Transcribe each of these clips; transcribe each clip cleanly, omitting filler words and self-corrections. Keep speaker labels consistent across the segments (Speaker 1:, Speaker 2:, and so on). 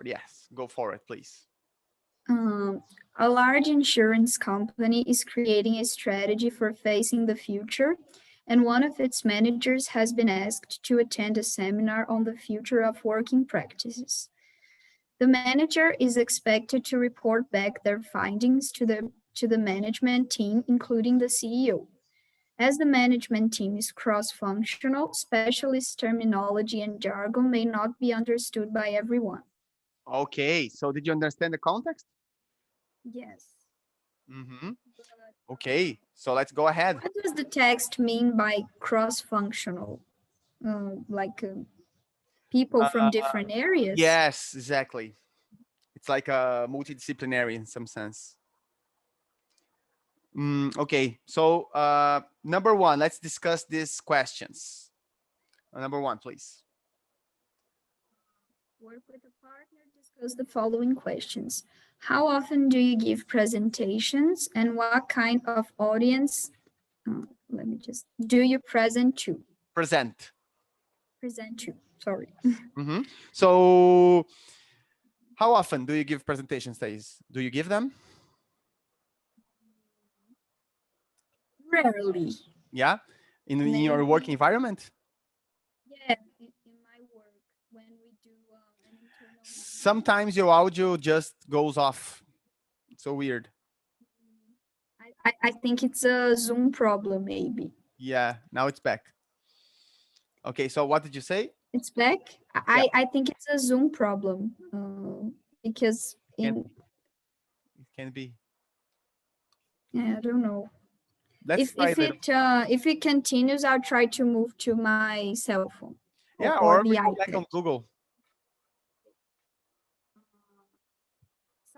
Speaker 1: Yes, go for it, please.
Speaker 2: A large insurance company is creating a strategy for facing the future, and one of its managers has been asked to attend a seminar on the future of working practices. The manager is expected to report back their findings to the management team, including the CEO. As the management team is cross-functional, specialist terminology and jargon may not be understood by everyone.
Speaker 1: Okay, so did you understand the context?
Speaker 2: Yes.
Speaker 1: Okay, so let's go ahead.
Speaker 2: What does the text mean by cross-functional? People from different areas?
Speaker 1: Yes, exactly. It's like a multidisciplinary in some sense. Okay, so number one, let's discuss these questions. Number one, please.
Speaker 2: Work with a partner, discuss the following questions. How often do you give presentations, and what kind of audience do you present to?
Speaker 1: Present.
Speaker 2: Present to, sorry.
Speaker 1: So how often do you give presentations, Thais? Do you give them?
Speaker 2: Rarely.
Speaker 1: Yeah, in your work environment?
Speaker 2: Yeah, in my work, when we do an internal meeting.
Speaker 1: Sometimes your audio just goes off. It's so weird.
Speaker 2: I think it's a Zoom problem, maybe.
Speaker 1: Yeah, now it's back. Okay, so what did you say?
Speaker 2: It's back? I think it's a Zoom problem, because
Speaker 1: It can be.
Speaker 2: Yeah, I don't know.
Speaker 1: Let's try
Speaker 2: If it continues, I'll try to move to my cell phone.
Speaker 1: Yeah,
Speaker 2: or
Speaker 1: or we
Speaker 2: the
Speaker 1: go back
Speaker 2: iPad.
Speaker 1: on Google.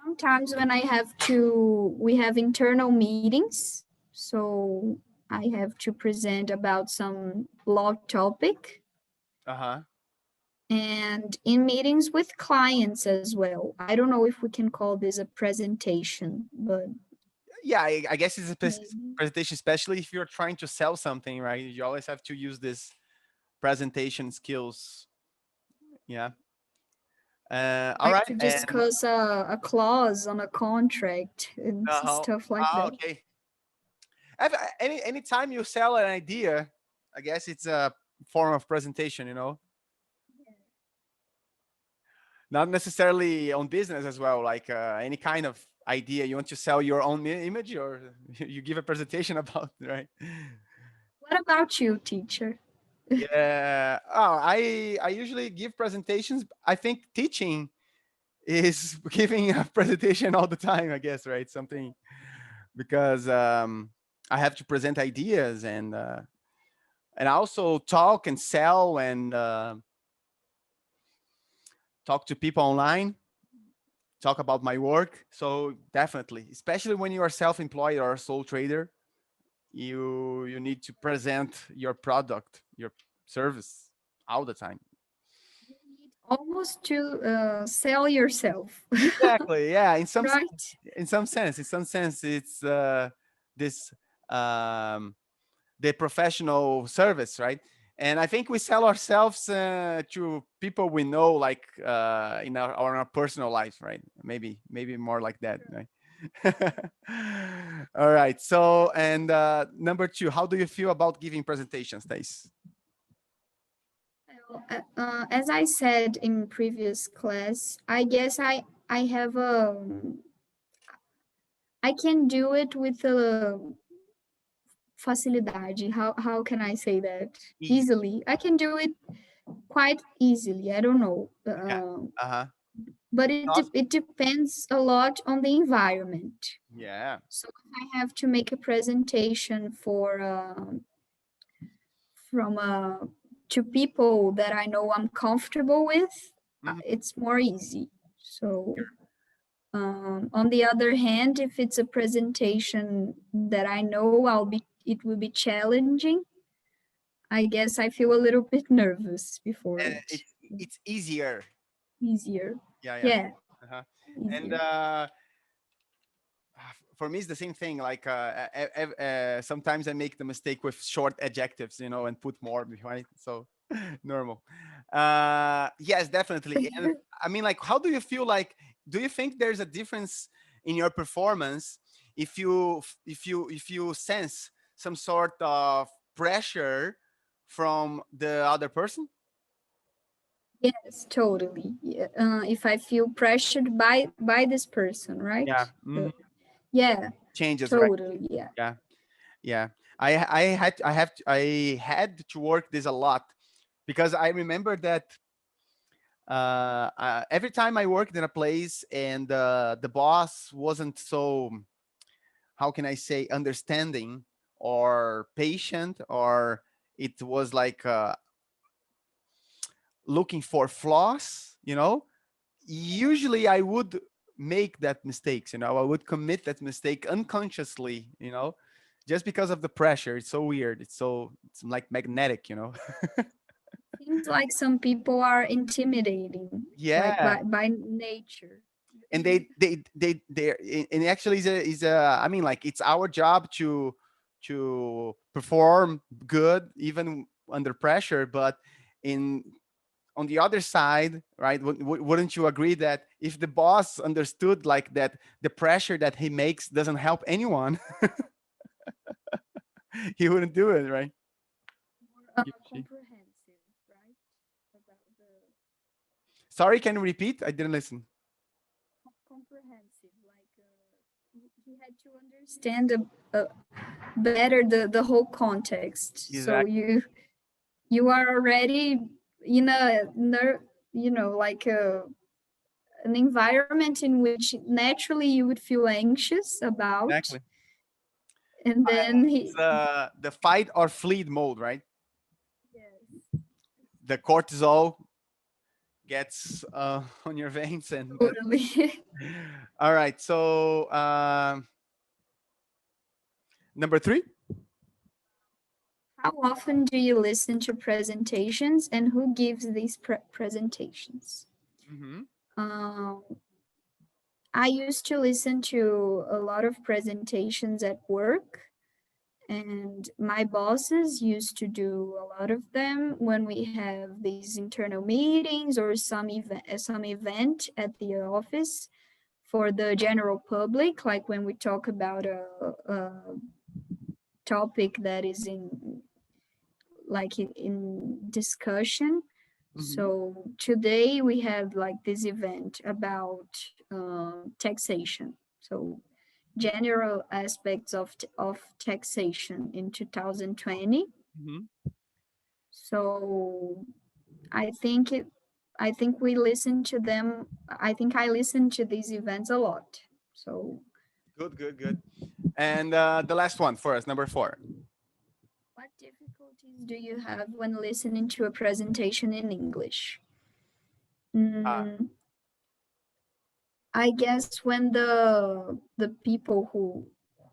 Speaker 2: Sometimes when we have internal meetings, so I have to present about some blog topic. And in meetings with clients as well. I don't know if we can call this a presentation, but
Speaker 1: yeah, I guess it's a presentation, especially if you're trying to sell something, right? You always have to use this presentation skills. Yeah. All right.
Speaker 2: to discuss a clause on a contract and stuff like that.
Speaker 1: Okay. Anytime you sell an idea, I guess it's a form of presentation, you know? Not necessarily on business as well, like any kind of idea you want to sell your own image, or you give a presentation about, right?
Speaker 2: What about you, teacher?
Speaker 1: Yeah. Oh, I usually give presentations. I think teaching is giving a presentation all the time, I guess, right? Something because I have to present ideas and also talk and sell and talk to people online, talk about my work. So definitely, especially when you are self-employed or a sole trader, you need to present your product, your service all the time.
Speaker 2: You need almost to sell yourself.
Speaker 1: Exactly. Yeah. In some
Speaker 2: right?
Speaker 1: in some sense, it's this the professional service, right? And I think we sell ourselves to people we know, like in our personal life, right? Maybe more like that, right? All right. So, and number two, how do you feel about giving presentations, Thais?
Speaker 2: As I said in previous class, I guess I have I can do it with a facilidade. How can I say that? Easily. I can do it quite easily. I don't know. But it depends a lot on the environment.
Speaker 1: Yeah.
Speaker 2: So if I have to make a presentation to people that I know I'm comfortable with, it's more easy. So on the other hand, if it's a presentation that I know it will be challenging, I guess I feel a little bit nervous before it.
Speaker 1: It's easier.
Speaker 2: Easier.
Speaker 1: Yeah.
Speaker 2: Yeah.
Speaker 1: And for me, it's the same thing. Like sometimes I make the mistake with short adjectives, you know, and put more behind. So Normal. Yes, definitely. And I mean, like, how do you feel like, do you think there's a difference in your performance if you sense some sort of pressure from the other person?
Speaker 2: Yes, totally. Yeah. If I feel pressured by this person, right?
Speaker 1: Yeah.
Speaker 2: Uh, yeah,
Speaker 1: Changes, right?
Speaker 2: totally. Yeah.
Speaker 1: Yeah. Yeah. I had to work this a lot because I remember that every time I worked in a place and the boss wasn't so, how can I say, understanding or patient, or it was like looking for flaws, usually I would make that mistakes, I would commit that mistake unconsciously, just because of the pressure. It's so weird. It's like magnetic.
Speaker 2: Seems like some people are intimidating, like
Speaker 1: Yeah.
Speaker 2: by nature.
Speaker 1: And and actually is a, I mean, like, it's our job to perform good even under pressure, but in on the other side, right, wouldn't you agree that if the boss understood like that the pressure that he makes doesn't help anyone, he wouldn't do it, right?
Speaker 2: More
Speaker 1: He or she.
Speaker 2: comprehensive, right? About the
Speaker 1: Sorry, can you repeat? I didn't listen.
Speaker 2: comprehensive, like he had to understand better the whole context. So
Speaker 1: Exactly.
Speaker 2: you are already in a like an environment in which naturally you would feel anxious about,
Speaker 1: Exactly.
Speaker 2: and then
Speaker 1: It's the fight or flee mode, right?
Speaker 2: yes,
Speaker 1: The cortisol gets on your veins, and then
Speaker 2: totally.
Speaker 1: all right. So number three.
Speaker 2: How often do you listen to presentations, and who gives these presentations?
Speaker 1: Mm-hmm.
Speaker 2: Um, I used to listen to a lot of presentations at work, and my bosses used to do a lot of them when we have these internal meetings or some event at the office for the general public, like when we talk about a topic that is in discussion.
Speaker 1: Mm-hmm.
Speaker 2: So today we had like this event about taxation. So general aspects of taxation in 2020.
Speaker 1: Mm-hmm.
Speaker 2: So I think it I think we listen to them. I think I listen to these events a lot. So
Speaker 1: Good, good, good. And the last one for us, number four.
Speaker 2: what difficulties do you have when listening to a presentation in English?
Speaker 1: Ah,
Speaker 2: Mm, I guess when the people who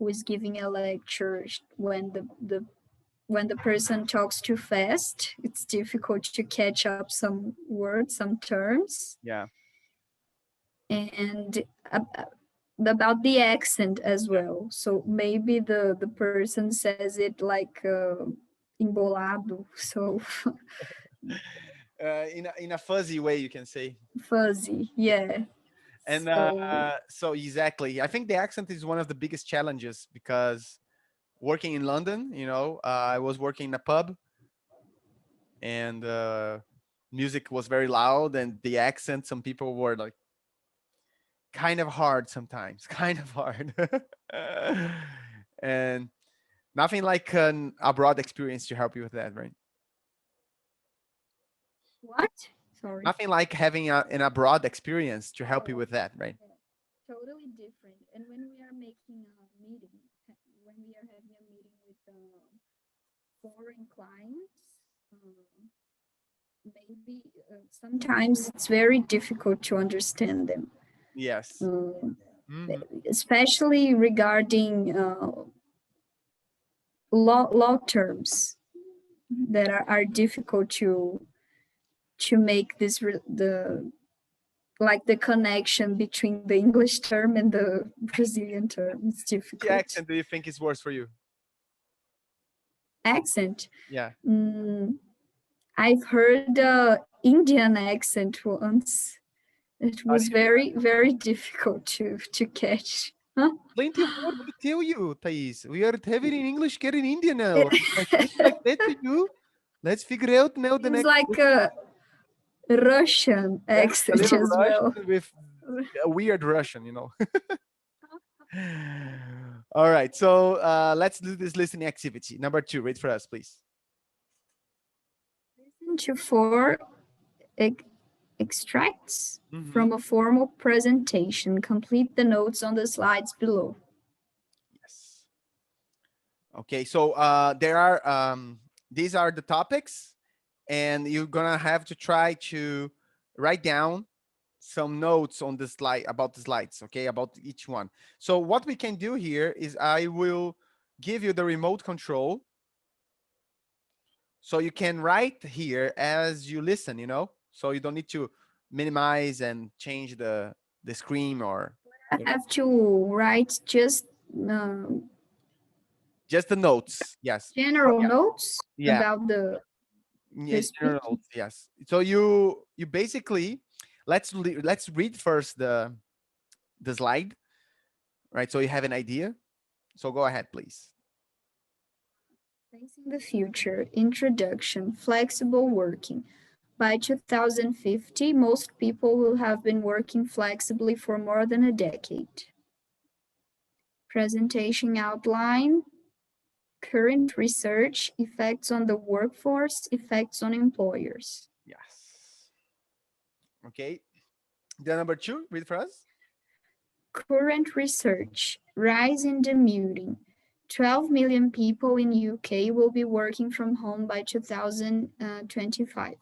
Speaker 2: is giving a lecture, when the person talks too fast, it's difficult to catch up some words, some terms,
Speaker 1: yeah.
Speaker 2: and about the accent as well. So maybe the person says it like embolado, so
Speaker 1: In a fuzzy way, you can say.
Speaker 2: fuzzy. Yeah.
Speaker 1: And
Speaker 2: So
Speaker 1: so exactly, I think the accent is one of the biggest challenges because working in London, I was working in a pub, and music was very loud, and the accent, some people were like kind of hard sometimes, kind of hard. And nothing like an abroad experience to help you with that, right?
Speaker 2: what? Sorry.
Speaker 1: Nothing like having an abroad experience to help you
Speaker 2: Oh,
Speaker 1: with that, right?
Speaker 2: yeah. Totally different. And when we are making a meeting, when we are having a meeting with foreign clients, maybe sometimes it's very difficult to understand them,
Speaker 1: Yes.
Speaker 2: um,
Speaker 1: Hmm.
Speaker 2: especially regarding law terms that are difficult to make this the like the connection between the English term and the Brazilian term. It's
Speaker 1: Which
Speaker 2: difficult.
Speaker 1: accent do you think is worse for you?
Speaker 2: Accent.
Speaker 1: Yeah.
Speaker 2: Mm, I've heard the Indian accent once. It was very, very difficult to catch. Huh?
Speaker 1: Plenty of work to tell you, Thais. We are having in English, getting Indian now. Like just like that to you. Let's figure out now the
Speaker 2: It's
Speaker 1: next.
Speaker 2: like a Russian
Speaker 1: Yeah, a
Speaker 2: accent
Speaker 1: little
Speaker 2: as well.
Speaker 1: Russian with a weird Russian, you know. All right, so let's do this listening activity. Number 2, read for us, please.
Speaker 2: Listen to 4 extracts
Speaker 1: Mhm.
Speaker 2: from a formal presentation. Complete the notes on the slides below.
Speaker 1: Yes. Okay, so there are these are the topics, and you're gonna have to try to write down some notes on the slide about the slides, okay, about each one. So what we can do here is I will give you the remote control, so you can write here as you listen, you know, so you don't need to minimize and change the screen or
Speaker 2: I have to write just
Speaker 1: just the notes. Yes.
Speaker 2: general notes
Speaker 1: Yeah.
Speaker 2: about the
Speaker 1: Yes, general
Speaker 2: speech.
Speaker 1: notes, yes. So you basically let's read first the slide, right? So you have an idea. So go ahead, please.
Speaker 2: Facing the future, introduction, flexible working. By 2050, most people will have been working flexibly for more than a decade. Presentation outline, current research, effects on the workforce, effects on employers.
Speaker 1: Yes. Okay. The number 2, read for us.
Speaker 2: Current research, rise in commuting. 12 million people in UK will be working from home by 2025.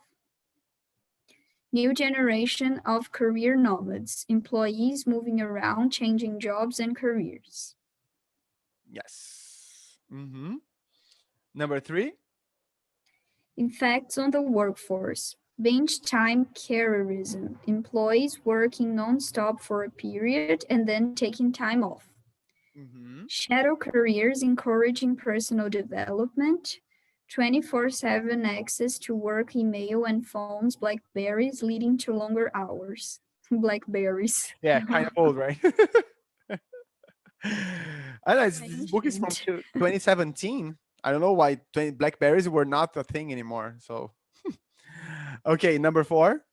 Speaker 2: New generation of career nomads, employees moving around, changing jobs and careers.
Speaker 1: Yes. Mm-hmm. Number 3.
Speaker 2: Effects on the workforce. Bench time careerism, employees working non-stop for a period and then taking time off.
Speaker 1: Mm-hmm.
Speaker 2: Shadow careers encouraging personal development. 24/7 access to work email and phones, Blackberries leading to longer hours. Blackberries.
Speaker 1: Yeah, kind of old, right? I know this book is from
Speaker 2: Ancient.
Speaker 1: 2017. I don't know why Blackberries were not a thing anymore. So, okay, number 4.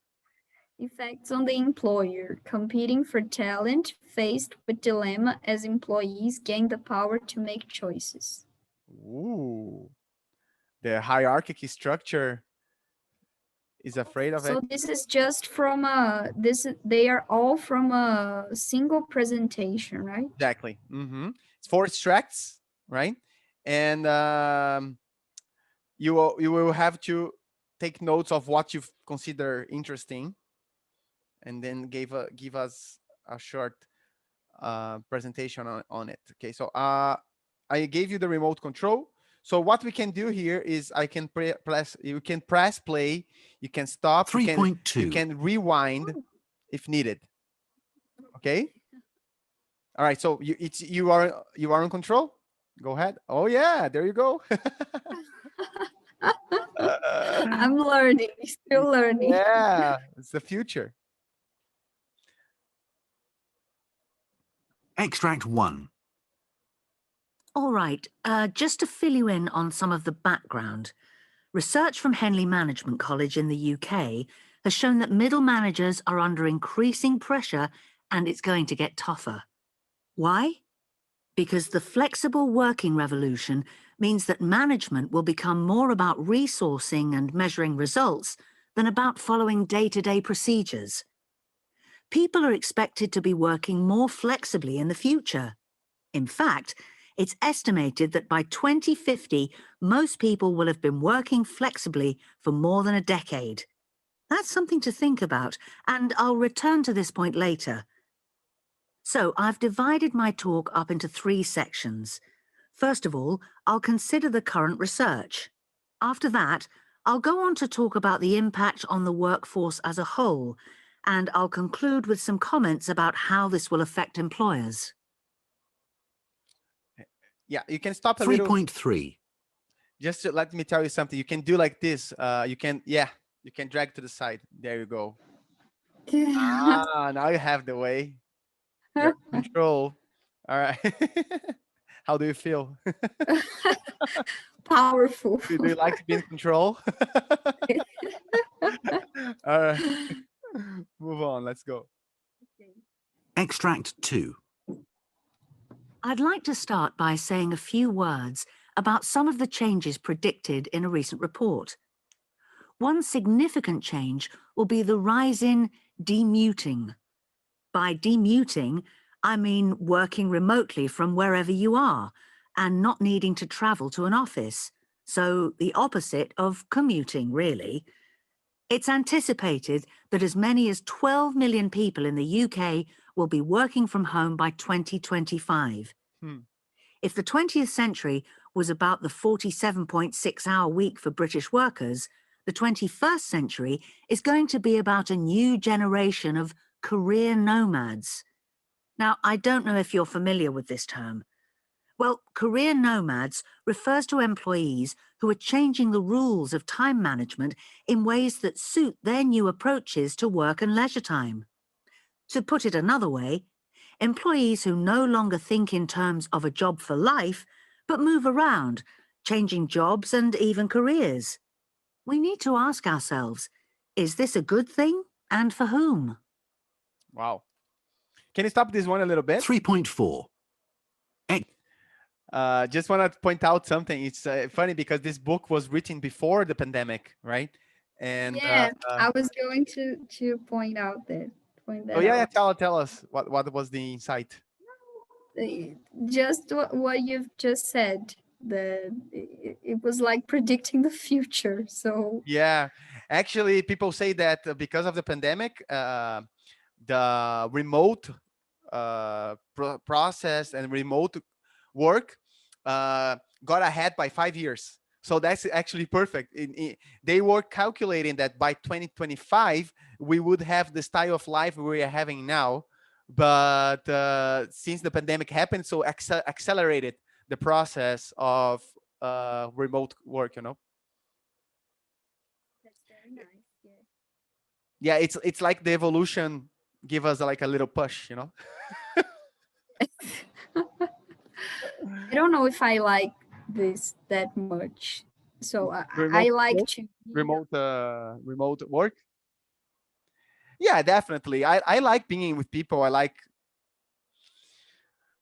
Speaker 2: Effects on the employer. Competing for talent, faced with dilemma as employees gain the power to make choices.
Speaker 1: Ooh, the hierarchy structure is afraid of it.
Speaker 2: So this is just from they are all from a single presentation, right?
Speaker 1: Exactly. Mm-hmm. It's 4 extracts, right? And you will have to take notes of what you consider interesting, and then give us a short presentation on it. Okay, so I gave you the remote control. So what we can do here is I can press. You can press play. You can stop.
Speaker 3: 3.2.
Speaker 1: You can rewind if needed. Okay. All right. So you are in control. Go ahead. Oh yeah, there you go.
Speaker 2: I'm learning, still learning.
Speaker 1: Yeah, it's the future.
Speaker 3: Extract 1.
Speaker 4: All right, just to fill you in on some of the background, research from Henley Management College in the UK has shown that middle managers are under increasing pressure and it's going to get tougher. Why? Because the flexible working revolution means that management will become more about resourcing and measuring results than about following day-to-day procedures. People are expected to be working more flexibly in the future. In fact, it's estimated that by 2050, most people will have been working flexibly for more than a decade. That's something to think about, and I'll return to this point later. So I've divided my talk up into 3 sections. First of all, I'll consider the current research. After that, I'll go on to talk about the impact on the workforce as a whole, and I'll conclude with some comments about how this will affect employers.
Speaker 1: Yeah, you can stop a little.
Speaker 3: 3.3.
Speaker 1: just to, let me tell you something. You can do like this. You can drag to the side. There you go. Ah, now you have the way. You're in control. All right. How do you feel?
Speaker 2: Powerful.
Speaker 1: Do you like to be in control? All right. Move on. Let's go.
Speaker 3: Extract 2.
Speaker 4: I'd like to start by saying a few words about some of the changes predicted in a recent report. One significant change will be the rise in demuting. By demuting, I mean working remotely from wherever you are and not needing to travel to an office. So the opposite of commuting, really. It's anticipated that as many as 12 million people in the UK will be working from home by 2025. If the 20th century was about the 47.6-hour week for British workers, the 21st century is going to be about a new generation of career nomads. Now, I don't know if you're familiar with this term. Well, career nomads refers to employees who are changing the rules of time management in ways that suit their new approaches to work and leisure time. To put it another way, employees who no longer think in terms of a job for life, but move around, changing jobs and even careers. We need to ask ourselves, is this a good thing and for whom?
Speaker 1: Wow. Can you stop this one a little bit?
Speaker 3: 3.4.
Speaker 1: Just want to point out something. It's funny because this book was written before the pandemic, right? And
Speaker 2: Yeah, I was going to point out that.
Speaker 1: Oh yeah, tell us what was the insight.
Speaker 2: Just what you've just said. It was like predicting the future. So
Speaker 1: yeah, actually, people say that because of the pandemic, the remote process and remote work got ahead by 5 years. So that's actually perfect. They were calculating that by 2025, we would have the style of life we are having now. But since the pandemic happened, so accelerated the process of remote work, you know?
Speaker 2: that's very nice.
Speaker 1: Yeah, it's like the evolution give us like a little push, you know?
Speaker 2: I don't know if I like this that much. So I like to
Speaker 1: remote work. Yeah, definitely. I like being with people. I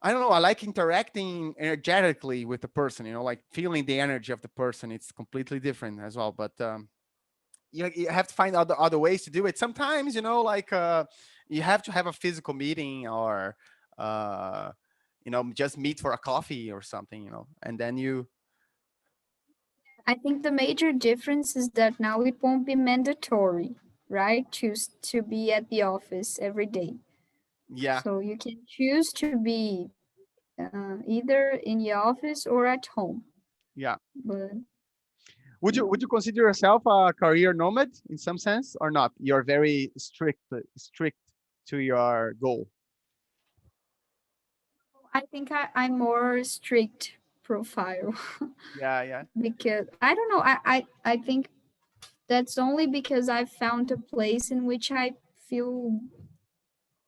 Speaker 1: don't know, I like interacting energetically with the person, you know, like feeling the energy of the person. It's completely different as well. But you have to find other ways to do it. Sometimes, you know, like you have to have a physical meeting or you know, just meet for a coffee or something, you know, and then you.
Speaker 2: I think the major difference is that now it won't be mandatory, right? To be at the office every day.
Speaker 1: Yeah.
Speaker 2: So you can choose to be either in the office or at home.
Speaker 1: Yeah.
Speaker 2: But
Speaker 1: would you consider yourself a career nomad in some sense or not? You're very strict to your goal.
Speaker 2: I think I'm more strict profile.
Speaker 1: Yeah.
Speaker 2: Because I don't know. I think that's only because I found a place in which I feel,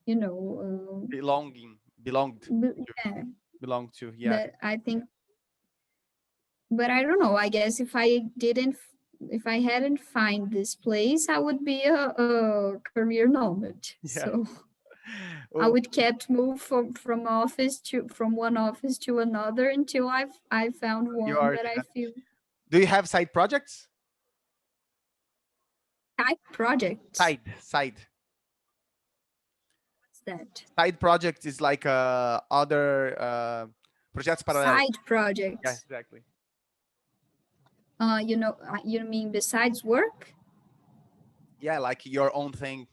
Speaker 2: you know,
Speaker 1: belonged
Speaker 2: yeah.
Speaker 1: belong to. Yeah.
Speaker 2: That I think, but I don't know. I guess if I hadn't find this place, I would be a career nomad.
Speaker 1: Yeah.
Speaker 2: So I
Speaker 1: Oh,
Speaker 2: would kept move from one office to another until I found one that I feel.
Speaker 1: do you have side projects?
Speaker 2: Type projects.
Speaker 1: Side.
Speaker 2: What's that?
Speaker 1: Side project is like other projetos paralelos.
Speaker 2: Side projects.
Speaker 1: Yeah, exactly.
Speaker 2: You know, you mean besides work?
Speaker 1: Yeah, like your own thing.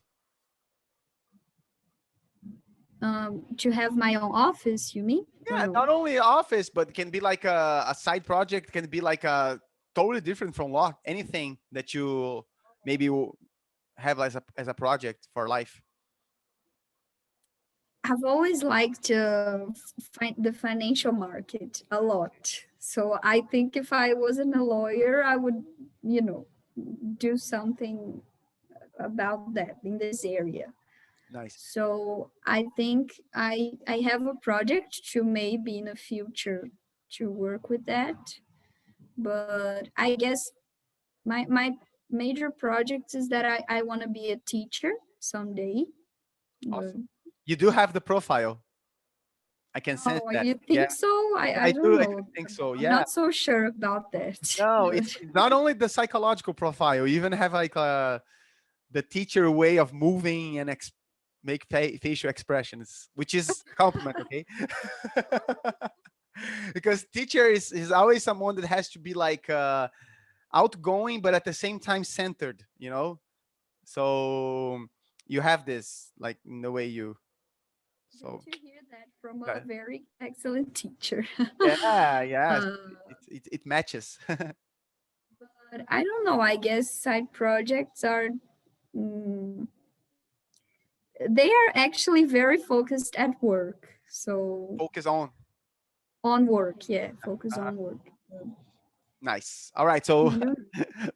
Speaker 2: To have my own office, you mean?
Speaker 1: Yeah, not only office, but it can be like a side project, can be like a totally different from law. Anything that you maybe have as a project for life.
Speaker 2: I've always liked the financial market a lot. So I think if I wasn't a lawyer, I would, you know, do something about that in this area.
Speaker 1: Nice.
Speaker 2: So I think I have a project to maybe in the future to work with that. But I guess my major project is that I want to be a teacher someday. But,
Speaker 1: Awesome. You do have the profile. I can sense
Speaker 2: oh,
Speaker 1: that.
Speaker 2: you
Speaker 1: Yeah,
Speaker 2: think so? I don't
Speaker 1: I
Speaker 2: know.
Speaker 1: think so.
Speaker 2: I'm
Speaker 1: Yeah.
Speaker 2: not so sure about that.
Speaker 1: No,
Speaker 2: but-
Speaker 1: it's not only the psychological profile. You even have like the teacher way of moving and make facial expressions, which is a compliment. Okay. Because teacher is always someone that has to be like outgoing, but at the same time centered. You know. So you have this like in the way you. So
Speaker 2: Good to hear that from a
Speaker 1: that-
Speaker 2: very excellent teacher.
Speaker 1: yeah, yeah,
Speaker 2: Uh,
Speaker 1: it matches.
Speaker 2: but I don't know. I guess side projects are mm, they are actually very focused at work. So
Speaker 1: Focus
Speaker 2: on work, yeah, focus
Speaker 1: uh,
Speaker 2: on work.
Speaker 1: nice. All right, so
Speaker 2: I don't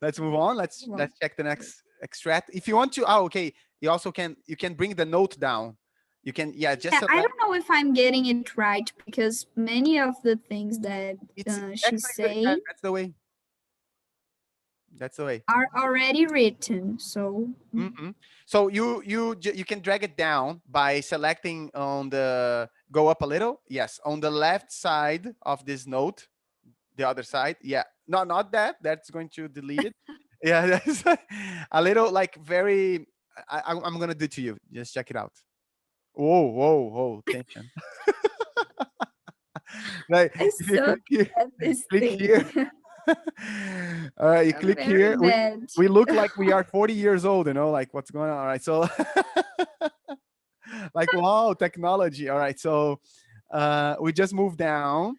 Speaker 1: let's move on. Let's
Speaker 2: know.
Speaker 1: check the next extract. If you want to, okay. You also can bring the note down. You can just
Speaker 2: Yeah, I
Speaker 1: select.
Speaker 2: don't know if I'm getting it right because many of the things that
Speaker 1: It's
Speaker 2: she's
Speaker 1: actually
Speaker 2: saying
Speaker 1: that's the way. That's the way.
Speaker 2: are already written. So
Speaker 1: So you can drag it down by selecting on the go up a little. Yes, on the left side of this note, the other side. Yeah, no, not that. That's going to delete it. Yeah, that's a little like very. I'm gonna do to you. Just check it out. Whoa, whoa, whoa! Tension. Like
Speaker 2: I
Speaker 1: if you
Speaker 2: suck at this
Speaker 1: click
Speaker 2: thing.
Speaker 1: here. All right, you
Speaker 2: I'm
Speaker 1: click
Speaker 2: very
Speaker 1: here.
Speaker 2: bad.
Speaker 1: We look like we are 40 years old. You know, like what's going on? All right, so like wow, technology. All right, so we just move down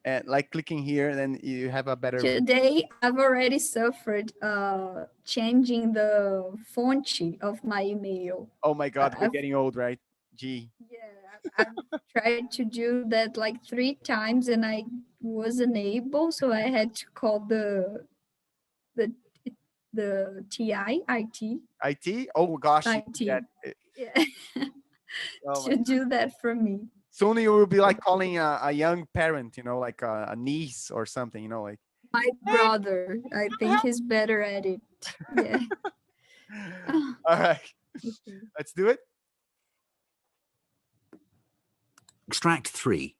Speaker 1: and like clicking here, then you have a better view.
Speaker 2: Today, I've already suffered changing the fonte of my email.
Speaker 1: Oh my God, we're
Speaker 2: I've,
Speaker 1: getting old, right? Gee.
Speaker 2: yeah, I've tried to do that like 3 times and I wasn't able, so I had to call the the TI IT
Speaker 1: IT? Oh gosh, you did that.
Speaker 2: IT yeah,
Speaker 1: Oh my.
Speaker 2: to do that for me.
Speaker 1: Soon you will be like calling a young parent, you know, like a niece or something, you know, like.
Speaker 2: My brother, I think he's better at it. Yeah.
Speaker 1: All right, let's do it.
Speaker 3: Extract 3.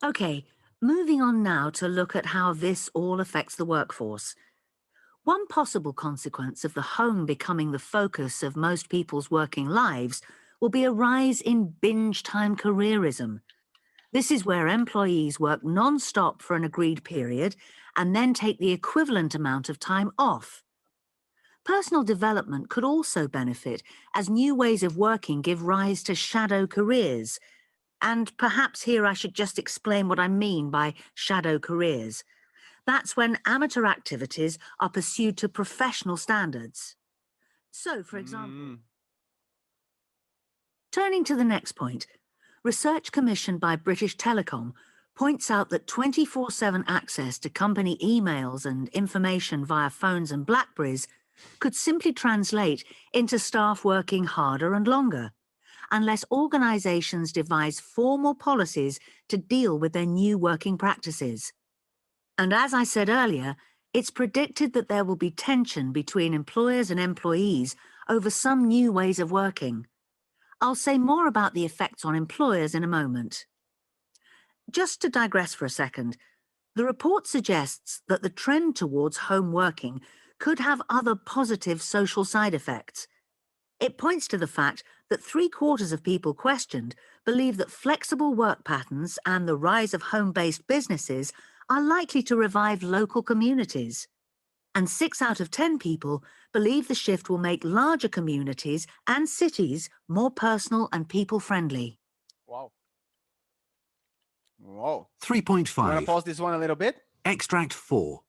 Speaker 4: Okay, moving on now to look at how this all affects the workforce. One possible consequence of the home becoming the focus of most people's working lives will be a rise in binge-time careerism. This is where employees work non-stop for an agreed period and then take the equivalent amount of time off. Personal development could also benefit as new ways of working give rise to shadow careers. And perhaps here I should just explain what I mean by shadow careers. That's when amateur activities are pursued to professional standards. So, for example, turning to the next point, research commissioned by British Telecom points out that 24/7 access to company emails and information via phones and Blackberries could simply translate into staff working harder and longer, unless organisations devise formal policies to deal with their new working practices. And as I said earlier, it's predicted that there will be tension between employers and employees over some new ways of working. I'll say more about the effects on employers in a moment. Just to digress for a second, the report suggests that the trend towards home working could have other positive social side effects. It points to the fact that 3/4 of people questioned believe that flexible work patterns and the rise of home-based businesses are likely to revive local communities. And 6 out of 10 people believe the shift will make larger communities and cities more personal and people-friendly.
Speaker 1: Wow. Whoa.
Speaker 3: 3.5.
Speaker 1: You want to pause this one a little bit?
Speaker 3: Extract 4.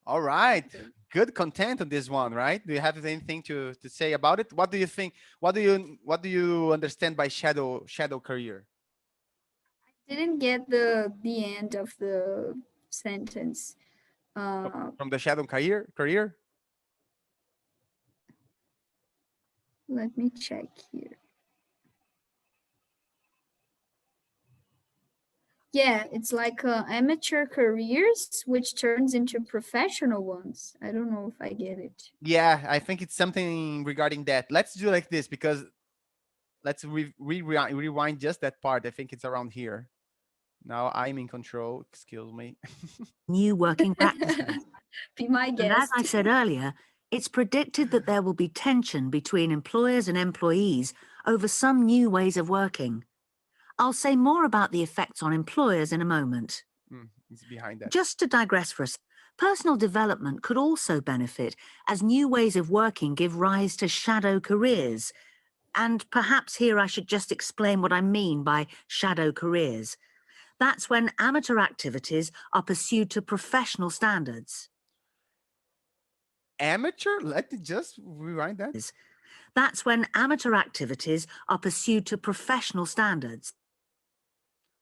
Speaker 1: All right. Good content on this one, right? Do you have anything to say about it? What do you think? What do you understand by shadow career?
Speaker 2: I didn't get the end of the sentence.
Speaker 1: From the shadow career.
Speaker 2: Let me check here. Yeah, it's like amateur careers, which turns into professional ones. I don't know if I get it.
Speaker 1: Yeah, I think it's something regarding that. Let's do like this, because let's rewind just that part. I think it's around here. Now I'm in control. Excuse me.
Speaker 4: New working practices.
Speaker 2: Be my
Speaker 4: And as
Speaker 2: guest.
Speaker 4: I said earlier, it's predicted that there will be tension between employers and employees over some new ways of working. I'll say more about the effects on employers in a moment.
Speaker 1: It's behind that.
Speaker 4: Just to digress for us, personal development could also benefit as new ways of working give rise to shadow careers. And perhaps here I should just explain what I mean by shadow careers. That's when amateur activities are pursued to professional standards.
Speaker 1: Amateur? Let me just rewind that.
Speaker 4: That's when amateur activities are pursued to professional standards.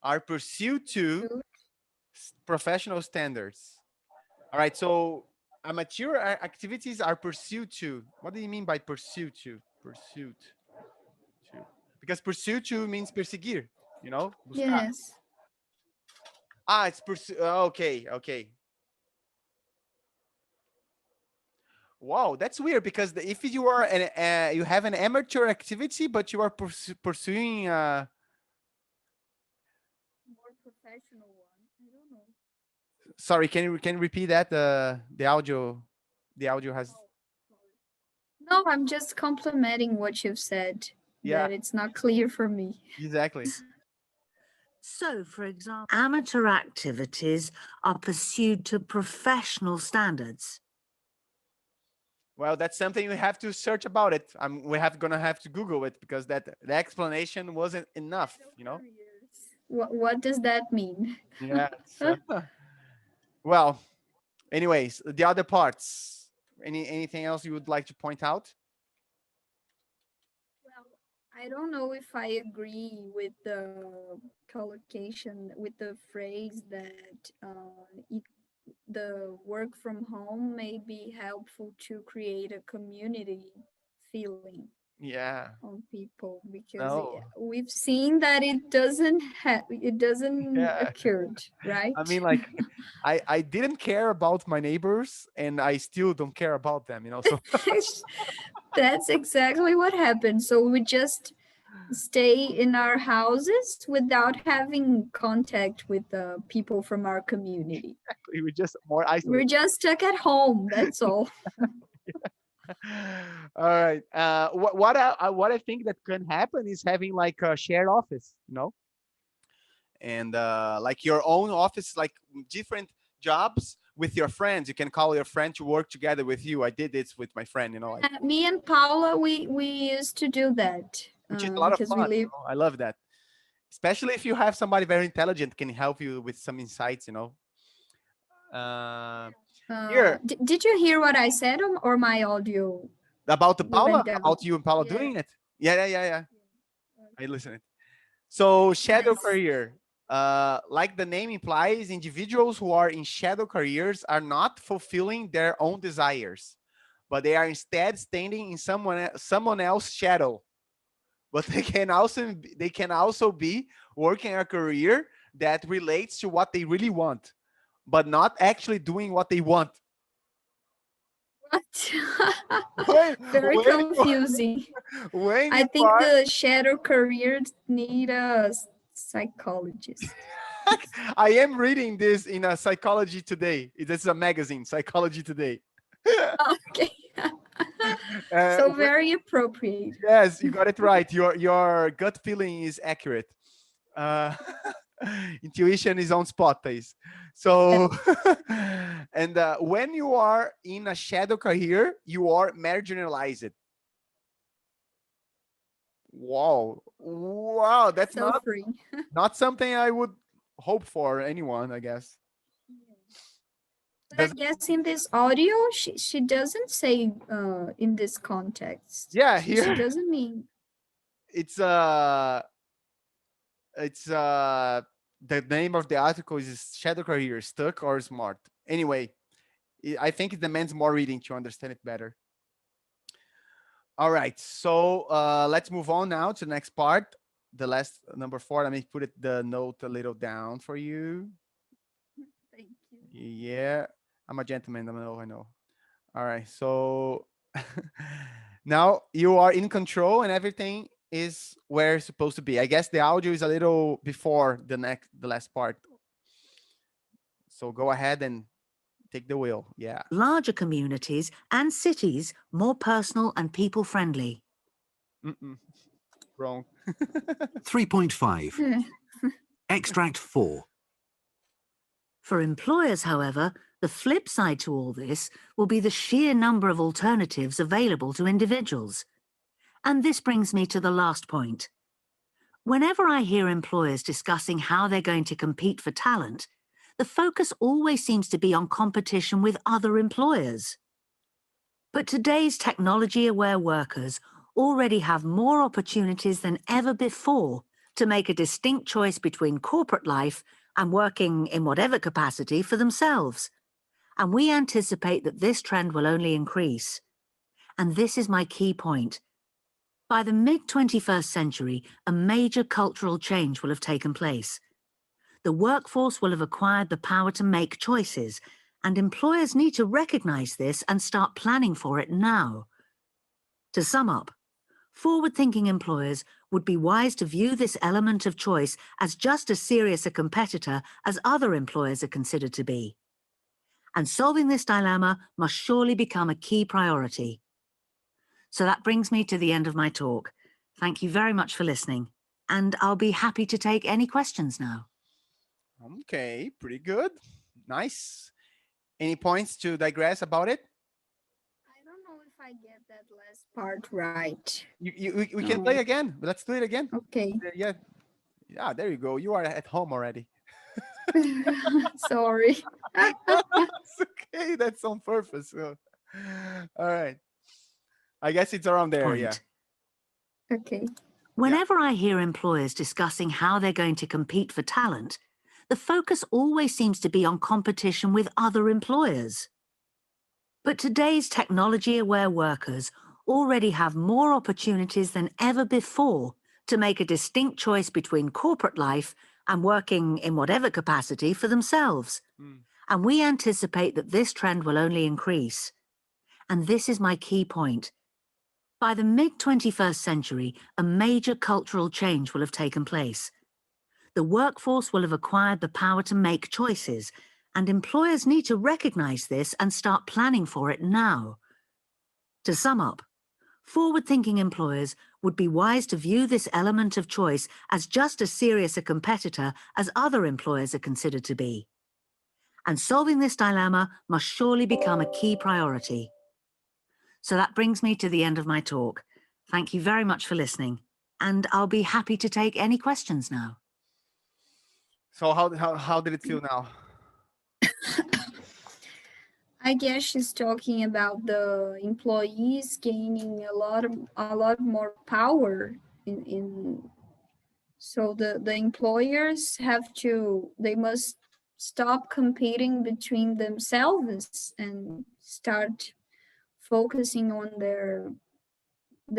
Speaker 1: Are pursued to professional standards. All right, so amateur activities are pursued to. What do you mean by pursuit to? Pursuit to. Because pursuit to means perseguir, you know? Buscar.
Speaker 2: Yes.
Speaker 1: It's pursue. Okay. Wow, that's weird, because if you are you have an amateur activity, but you are pursuing
Speaker 2: More professional one. I don't know.
Speaker 1: Sorry, can you repeat that? The audio has.
Speaker 2: No, I'm just complimenting what you've said.
Speaker 1: Yeah.
Speaker 2: That it's not clear for me.
Speaker 1: Exactly.
Speaker 4: So, for example, amateur activities are pursued to professional standards.
Speaker 1: Well, that's something we have to search about it. Gonna have to Google it, because the explanation wasn't enough, you know.
Speaker 2: What does that mean?
Speaker 1: Yeah. Well, anyways, the other parts. Anything else you would like to point out?
Speaker 2: Well, I don't know if I agree with the collocation, with the phrase that the work from home may be helpful to create a community feeling.
Speaker 1: Yeah.
Speaker 2: On people, because
Speaker 1: No.
Speaker 2: we've seen that it doesn't occurred, right?
Speaker 1: I mean, like, I didn't care about my neighbors, and I still don't care about them, you know. So
Speaker 2: That's exactly what happened. So we just stay in our houses without having contact with the people from our community.
Speaker 1: we're just more isolated.
Speaker 2: We're just stuck at home. That's all.
Speaker 1: All right. What I think that can happen is having like a shared office, you know, and like your own office, like different jobs with your friends. You can call your friend to work together with you. I did this with my friend, you know. Like,
Speaker 2: Me and Paula, we used to do that.
Speaker 1: which is a lot of
Speaker 2: because
Speaker 1: fun.
Speaker 2: we
Speaker 1: You
Speaker 2: live.
Speaker 1: know? I love that, especially if you have somebody very intelligent can help you with some insights, you know. Here.
Speaker 2: Did you hear what I said, or my audio?
Speaker 1: About the Paula,
Speaker 2: went down?
Speaker 1: about you and Paula
Speaker 2: Yeah.
Speaker 1: doing it. Yeah. I listened. So shadow
Speaker 2: Nice.
Speaker 1: career, like the name implies, individuals who are in shadow careers are not fulfilling their own desires, but they are instead standing in someone else's shadow. But they can also be working a career that relates to what they really want, but not actually doing what they want.
Speaker 2: What? Very
Speaker 1: when you-
Speaker 2: confusing.
Speaker 1: When
Speaker 2: I
Speaker 1: you
Speaker 2: think
Speaker 1: are-
Speaker 2: the shadow careers need a psychologist.
Speaker 1: I am reading this in a Psychology Today. This is a magazine, Psychology Today.
Speaker 2: Okay.
Speaker 1: Uh,
Speaker 2: So very appropriate.
Speaker 1: Yes, you got it right. Your gut feeling is accurate. Intuition is on spot, Thais. So, and when you are in a shadow career, you are marginalized. Wow, that's
Speaker 2: Suffering.
Speaker 1: not something I would hope for anyone, I guess.
Speaker 2: But I guess in this audio, she doesn't say in this context.
Speaker 1: Yeah,
Speaker 2: She
Speaker 1: here
Speaker 2: doesn't mean.
Speaker 1: it's the name of the article is Shadow Career, Stuck or Smart. Anyway, I think it demands more reading to understand it better. All right, so let's move on now to the next part. The last number 4. Let me put the note a little down for you.
Speaker 2: Thank you.
Speaker 1: Yeah, I'm a gentleman. I know. All right, so now you are in control and everything is where it's supposed to be. I guess the audio is a little before the last part. So go ahead and take the wheel. Yeah.
Speaker 4: Larger communities and cities more personal and people-friendly.
Speaker 1: Wrong.
Speaker 3: 3.5. Extract 4.
Speaker 4: For employers, however, the flip side to all this will be the sheer number of alternatives available to individuals. And this brings me to the last point. Whenever I hear employers discussing how they're going to compete for talent, the focus always seems to be on competition with other employers. But today's technology-aware workers already have more opportunities than ever before to make a distinct choice between corporate life and working in whatever capacity for themselves. And we anticipate that this trend will only increase. And this is my key point. By the mid-21st century, a major cultural change will have taken place. The workforce will have acquired the power to make choices, and employers need to recognize this and start planning for it now. To sum up, forward-thinking employers would be wise to view this element of choice as just as serious a competitor as other employers are considered to be. And solving this dilemma must surely become a key priority. So that brings me to the end of my talk. Thank you very much for listening, and I'll be happy to take any questions now.
Speaker 1: Okay, pretty good. Nice. Any points to digress about it?
Speaker 2: I don't know if I get that last part right.
Speaker 1: We can play again. Let's do it again.
Speaker 2: Okay.
Speaker 1: Yeah. Yeah, there you go. You are at home already.
Speaker 2: Sorry.
Speaker 1: It's okay. That's on purpose. So. All right. I guess it's around there.
Speaker 4: Point.
Speaker 1: Yeah.
Speaker 2: Okay.
Speaker 4: Whenever I hear employers discussing how they're going to compete for talent, the focus always seems to be on competition with other employers. But today's technology-aware workers already have more opportunities than ever before to make a distinct choice between corporate life and working in whatever capacity for themselves. And we anticipate that this trend will only increase. And this is my key point. By the mid-21st century, a major cultural change will have taken place. The workforce will have acquired the power to make choices, and employers need to recognize this and start planning for it now. To sum up, forward-thinking employers would be wise to view this element of choice as just as serious a competitor as other employers are considered to be. And solving this dilemma must surely become a key priority. So that brings me to the end of my talk. Thank you very much for listening, and I'll be happy to take any questions now.
Speaker 1: So how did it feel now?
Speaker 2: I guess she's talking about the employees gaining a lot more power in so the employers they must stop competing between themselves and start focusing on the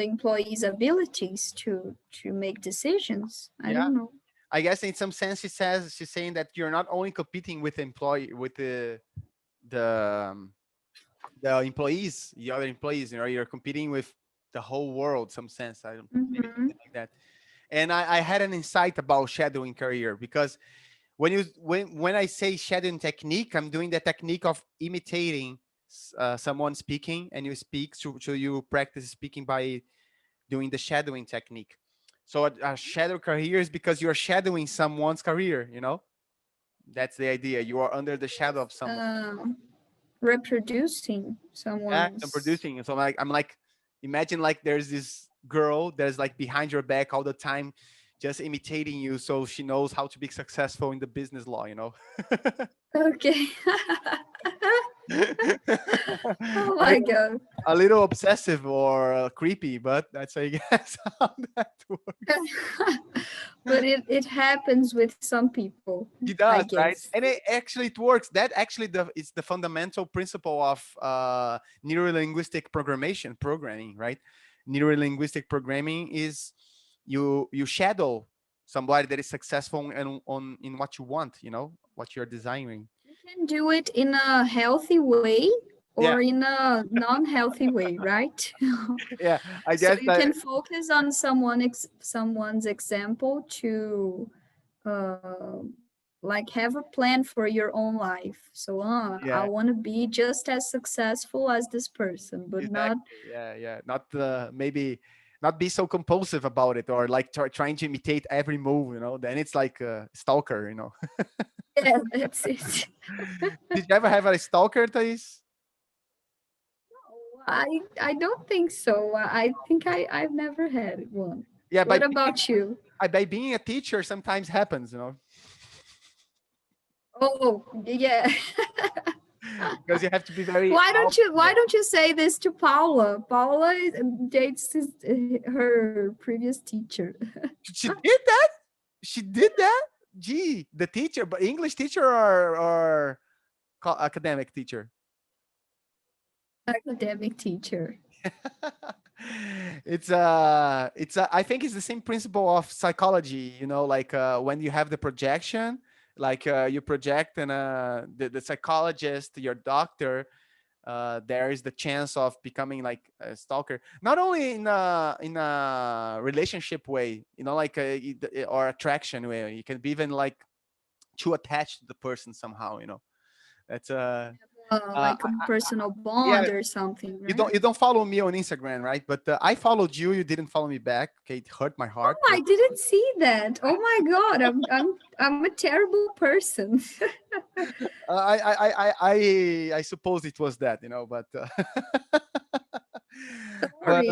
Speaker 2: employees' abilities to make decisions. I don't know.
Speaker 1: I guess in some sense she's saying that you're not only competing with the employees, the other employees, you're competing with the whole world, some sense. I don't maybe something like that. And I had an insight about shadowing career, because when I say shadowing technique, I'm doing the technique of imitating someone speaking, and you speak, so you practice speaking by doing the shadowing technique. So a shadow career is because you're shadowing someone's career, That's the idea. You are under the shadow of someone.
Speaker 2: Reproducing
Speaker 1: Yeah,
Speaker 2: someone's.
Speaker 1: I'm producing. So I'm like, imagine like there's this girl that's like behind your back all the time, just imitating you, so she knows how to be successful in the business law,
Speaker 2: Okay. Oh my God.
Speaker 1: A little obsessive or creepy, but that's, I guess, how that works.
Speaker 2: But it happens with some people,
Speaker 1: It
Speaker 2: I
Speaker 1: does, right?
Speaker 2: guess.
Speaker 1: And it works. That actually it's the fundamental principle of neurolinguistic programming, right? Neurolinguistic programming is you shadow somebody that is successful in what you want, what you're desiring.
Speaker 2: You can do it in a healthy way
Speaker 1: Yeah,
Speaker 2: or in a non-healthy way, right?
Speaker 1: yeah. I
Speaker 2: So
Speaker 1: guess
Speaker 2: you
Speaker 1: that
Speaker 2: can focus on someone's example to uh, like have a plan for your own life. So I
Speaker 1: yeah,
Speaker 2: want to be just as successful as this person, but not
Speaker 1: exactly. Yeah, yeah. Not maybe not be so compulsive about it, or like trying to imitate every move, then it's like a stalker.
Speaker 2: yeah, that's it.
Speaker 1: Did you ever have a stalker, Thais?
Speaker 2: I don't think so. I think I've never had one.
Speaker 1: Yeah,
Speaker 2: What about you?
Speaker 1: by being a teacher sometimes happens,
Speaker 2: Oh, yeah.
Speaker 1: because you have to be very
Speaker 2: Why don't you say this to Paula? Paula dates her previous teacher.
Speaker 1: She did that. She did that. Gee, the teacher, but English teacher or academic teacher.
Speaker 2: Academic teacher.
Speaker 1: I think it's the same principle of psychology, like when you have the projection, like you project, and the psychologist, your doctor, there is the chance of becoming like a stalker, not only in a relationship way, like or attraction way. You can be even like too attached to the person somehow. That's
Speaker 2: Like a personal
Speaker 1: yeah.
Speaker 2: bond or something,
Speaker 1: You
Speaker 2: right?
Speaker 1: don't follow me on Instagram, right? But I followed you. You didn't follow me back. Okay, it hurt my heart.
Speaker 2: Oh, I didn't see that. Oh my God, I'm a terrible person.
Speaker 1: I suppose it was that, but but
Speaker 2: Sorry,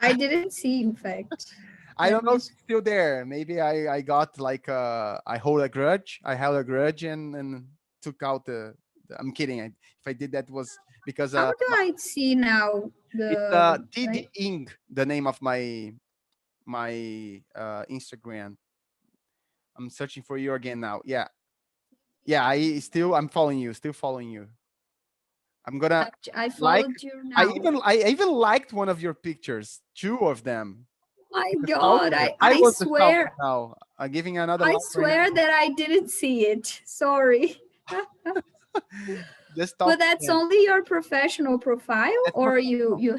Speaker 2: I didn't see. In fact,
Speaker 1: I don't know if it's still there. Maybe I got like I hold a grudge. I held a grudge and took out I'm kidding. If I did that was because
Speaker 2: how do I see now
Speaker 1: it's
Speaker 2: the
Speaker 1: TD Ing, the name of my Instagram. I'm searching for you again now. Yeah. Yeah, I'm following you, still following you. I'm gonna
Speaker 2: I
Speaker 1: like
Speaker 2: followed you
Speaker 1: I
Speaker 2: now?
Speaker 1: even I even liked one of your pictures, two of them.
Speaker 2: My
Speaker 1: The
Speaker 2: God,
Speaker 1: stalker. I
Speaker 2: I
Speaker 1: was the stalker
Speaker 2: swear,
Speaker 1: now. I'm giving another
Speaker 2: I
Speaker 1: like right
Speaker 2: swear that I didn't see it. Sorry.
Speaker 1: now. The
Speaker 2: But
Speaker 1: stalker.
Speaker 2: that's only your professional profile,
Speaker 1: That's
Speaker 2: or
Speaker 1: professional.
Speaker 2: you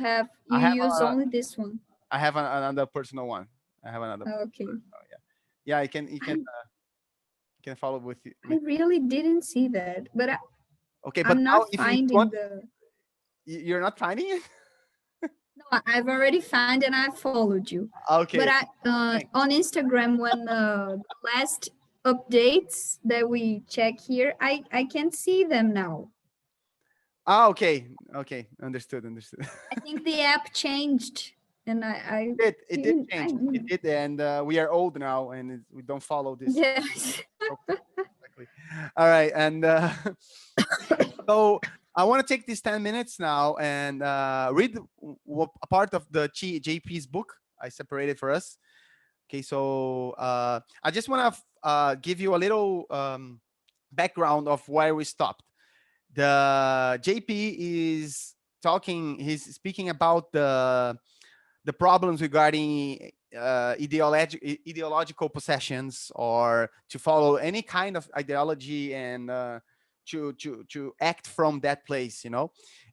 Speaker 1: I have
Speaker 2: use only this one?
Speaker 1: I have another personal one. I have another.
Speaker 2: Okay.
Speaker 1: Oh, yeah. Yeah, you can follow with you.
Speaker 2: I really didn't see that, but
Speaker 1: Okay, but
Speaker 2: I'm
Speaker 1: now
Speaker 2: not
Speaker 1: if you
Speaker 2: finding
Speaker 1: want,
Speaker 2: the.
Speaker 1: you're not finding it.
Speaker 2: No, I've already found and I followed you.
Speaker 1: Okay.
Speaker 2: But
Speaker 1: Thanks.
Speaker 2: on Instagram, when the last updates that we check here, I can see them now.
Speaker 1: Okay. Okay. Understood.
Speaker 2: I think the app changed, and
Speaker 1: It did change. It did, and we are old now, and we don't follow this.
Speaker 2: yes.
Speaker 1: Exactly. All right, and so I want to take these 10 minutes now and read a part of the JP's book I separated for us. Okay, so I just want to give you a little background of where we stopped. The JP is talking. He's speaking about the problems regarding ideological possessions, or to follow any kind of ideology and to act from that place.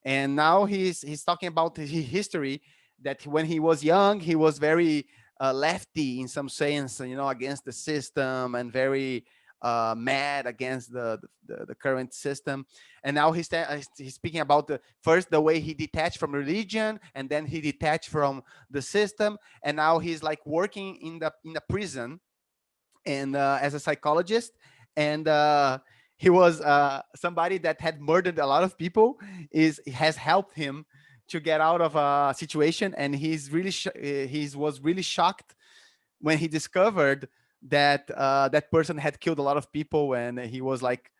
Speaker 1: And now he's talking about his history, that when he was young he was very lefty in some sense, against the system, and very mad against the current system. And now he's speaking about the way he detached from religion, and then he detached from the system, and now he's like working in the prison, and as a psychologist. And he was somebody that had murdered a lot of people, has helped him to get out of a situation. And he was really shocked when he discovered that that person had killed a lot of people, and he was like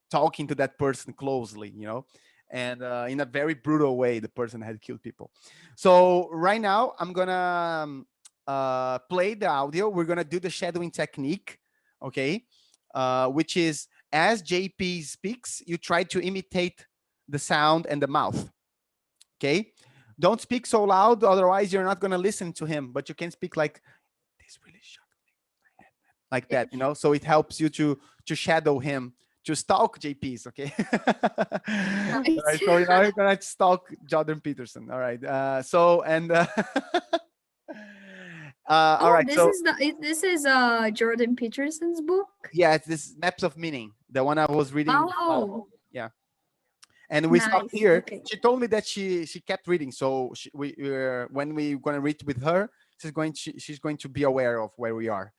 Speaker 1: talking to that person closely, you know, and in a very brutal way, the person had killed people. So right now I'm gonna play the audio. We're gonna do the shadowing technique, okay, which is as JP speaks, you try to imitate the sound and the mouth, okay? Don't speak so loud, otherwise you're not gonna listen to him, but you can speak like, this really shocked me, like that, you know, so it helps you to shadow him, to stalk JPs, okay? All right, so now you're gonna stalk Jordan Peterson. All right, so and all right, so
Speaker 2: this is Jordan Peterson's book.
Speaker 1: yeah, it's this Maps of Meaning, the one I was reading.
Speaker 2: Oh,
Speaker 1: yeah. And we stopped
Speaker 2: nice.
Speaker 1: here.
Speaker 2: Okay.
Speaker 1: She told me that she kept reading, so when we're gonna read with her, she's going to be aware of where we are.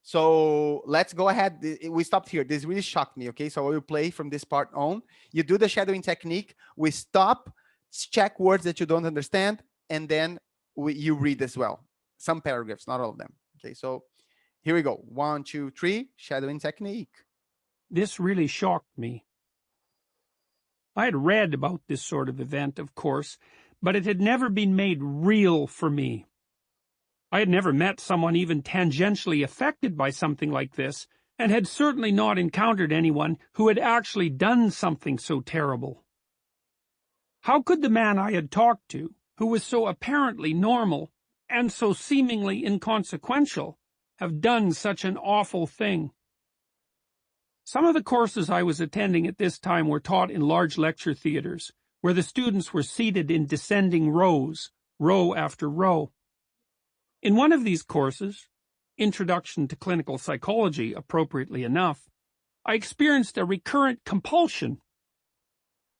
Speaker 1: So let's go ahead. We stopped here. This really shocked me. Okay, so I will play from this part on. You do the shadowing technique. We stop, check words that you don't understand, and then you read as well. Some paragraphs, not all of them. Okay, so here we go. 1, 2, 3. Shadowing technique.
Speaker 5: This really shocked me. I had read about this sort of event, of course, but it had never been made real for me. I had never met someone even tangentially affected by something like this, and had certainly not encountered anyone who had actually done something so terrible. How could the man I had talked to, who was so apparently normal and so seemingly inconsequential, have done such an awful thing? Some of the courses I was attending at this time were taught in large lecture theaters, where the students were seated in descending rows, row after row. In one of these courses, Introduction to Clinical Psychology, appropriately enough, I experienced a recurrent compulsion.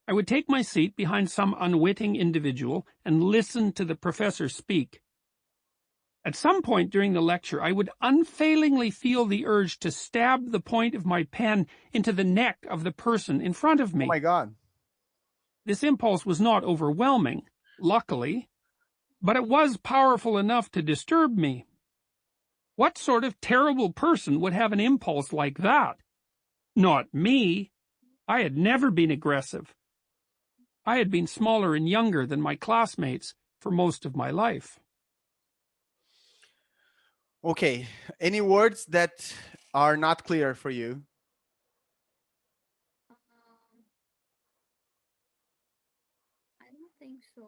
Speaker 5: I would take my seat behind some unwitting individual and listen to the professor speak. At some point during the lecture, I would unfailingly feel the urge to stab the point of my pen into the neck of the person in front of me.
Speaker 1: Oh my God.
Speaker 5: This impulse was not overwhelming, luckily, but it was powerful enough to disturb me. What sort of terrible person would have an impulse like that? Not me. I had never been aggressive. I had been smaller and younger than my classmates for most of my life.
Speaker 1: Okay, any words that are not clear for you?
Speaker 2: I don't think so.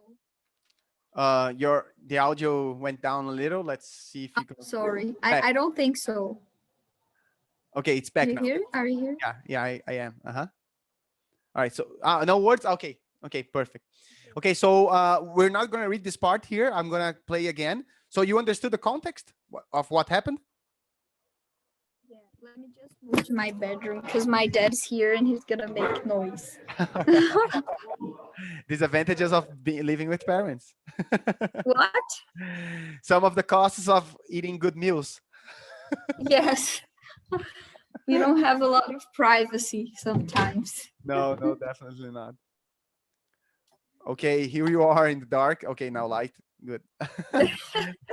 Speaker 1: The audio went down a little. Let's see if you can.
Speaker 2: Sorry, I don't think so.
Speaker 1: Okay, it's back
Speaker 2: You
Speaker 1: now.
Speaker 2: here? Are you here?
Speaker 1: Yeah, I am. All right, so no words. Okay, perfect. Okay, so we're not gonna read this part here. I'm gonna play again. So you understood the context of what happened?
Speaker 2: Yeah. Let me just move to my bedroom because my dad's here and he's gonna make noise.
Speaker 1: Disadvantages of living with parents.
Speaker 2: What?
Speaker 1: Some of the costs of eating good meals.
Speaker 2: Yes. We don't have a lot of privacy sometimes.
Speaker 1: No, definitely not. Okay, here you are in the dark. Okay, now light. Good.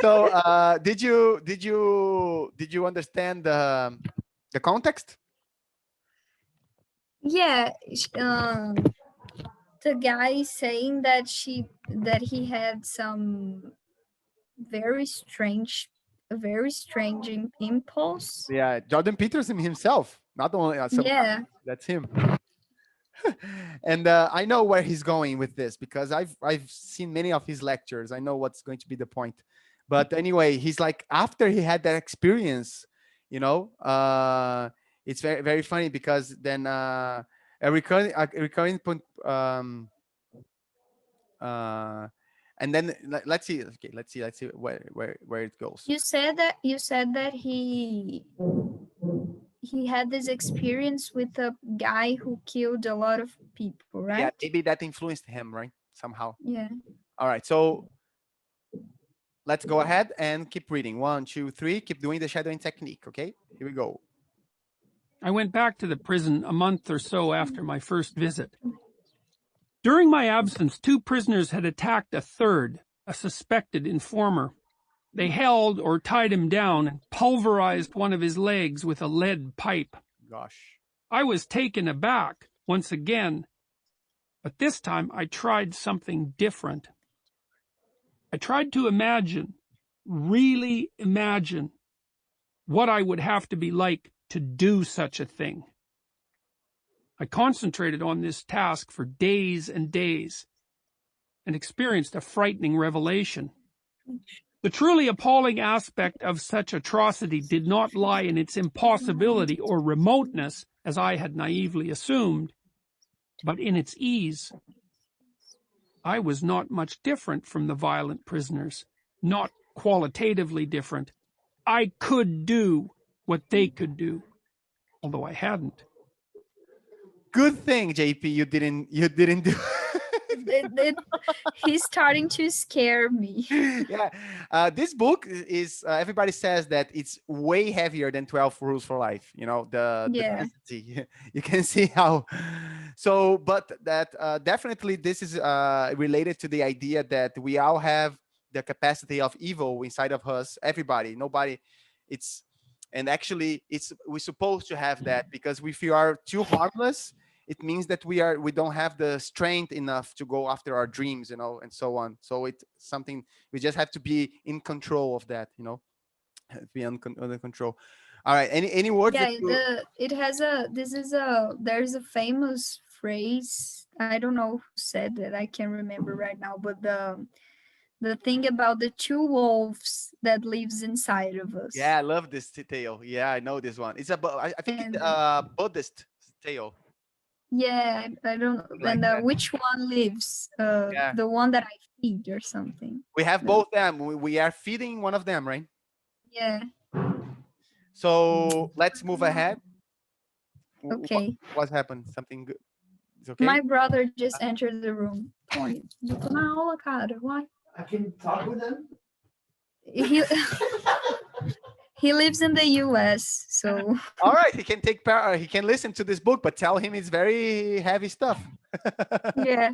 Speaker 1: So, did you understand the context?
Speaker 2: Yeah. The guy saying that he had some very strange impulse.
Speaker 1: Yeah, Jordan Peterson himself. Not only
Speaker 2: Yeah.
Speaker 1: that's him. And I know where he's going with this because I've seen many of his lectures. I know what's going to be the point. But anyway, he's like, after he had that experience, you know, it's very, very funny because then a recurring point, and then let's see. Okay, let's see where it goes.
Speaker 2: You said that he had this experience with a guy who killed a lot of people, right?
Speaker 1: Yeah, maybe that influenced him, right? Somehow.
Speaker 2: Yeah.
Speaker 1: All right, so let's go ahead and keep reading. 1, 2, 3. Keep doing the shadowing technique. Okay, here we go.
Speaker 5: I went back to the prison a month or so after my first visit. During my absence, 2 prisoners had attacked a third, a suspected informer. They held or tied him down and pulverized one of his legs with a lead pipe.
Speaker 1: Gosh.
Speaker 5: I was taken aback once again, but this time I tried something different. I tried to imagine, really imagine, what I would have to be like to do such a thing. I concentrated on this task for days and days and experienced a frightening revelation. The truly appalling aspect of such atrocity did not lie in its impossibility or remoteness, as I had naively assumed, but in its ease. I was not much different from the violent prisoners, not qualitatively different. I could do what they could do, although I hadn't.
Speaker 1: Good thing, JP, you didn't do.
Speaker 2: He's starting to scare me.
Speaker 1: Yeah, this book is everybody says that it's way heavier than 12 Rules for Life. You know, the density. You can see how. So, but that definitely this is related to the idea that we all have the capacity of evil inside of us. Everybody, nobody. It's and actually we're supposed to have that, because if we are too harmless, it means that we don't have the strength enough to go after our dreams, you know, and so on. So it's something we just have to be in control of that, you know, be under control. All right. Any words?
Speaker 2: Yeah, there's a famous phrase. I don't know who said that. I can't remember right now, but the thing about the two wolves that lives inside of us.
Speaker 1: Yeah, I love this tale. Yeah, I know this one. It's I think it's a Buddhist tale.
Speaker 2: Yeah, I don't know.
Speaker 1: Like
Speaker 2: And which one lives? The one that I feed or something.
Speaker 1: We have both them. We are feeding one of them, right?
Speaker 2: Yeah.
Speaker 1: So let's move ahead.
Speaker 2: Okay.
Speaker 1: What happened? Something good? It's okay.
Speaker 2: My brother just entered the room. Tony, why?
Speaker 6: I can talk with him.
Speaker 2: He lives in the US, so.
Speaker 1: All right, he can take part. He can listen to this book, but tell him it's very heavy stuff.
Speaker 2: Yeah,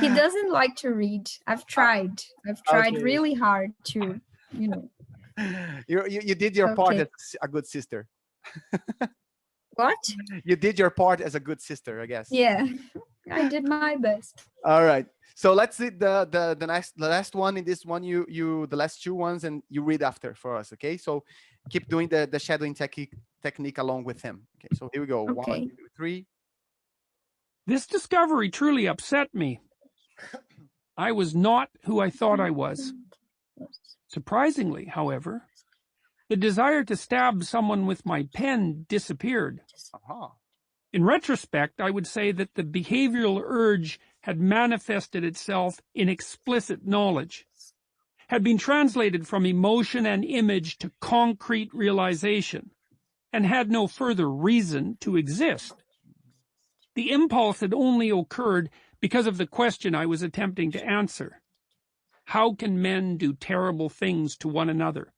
Speaker 2: he doesn't like to read. I've tried really hard to, you know.
Speaker 1: You did your part as a good sister.
Speaker 2: What?
Speaker 1: You did your part as a good sister, I guess.
Speaker 2: Yeah, I did my best.
Speaker 1: All right. So let's see the last one. In this one, you the last two ones, and you read after for us. Okay. So keep doing the shadowing technique along with him. Okay. So here we go.
Speaker 2: Okay.
Speaker 1: 1, 2, 3.
Speaker 5: This discovery truly upset me. I was not who I thought I was. Surprisingly, however, the desire to stab someone with my pen disappeared. In retrospect, I would say that the behavioral urge had manifested itself in explicit knowledge, had been translated from emotion and image to concrete realization, and had no further reason to exist. The impulse had only occurred because of the question I was attempting to answer. How can men do terrible things to one another?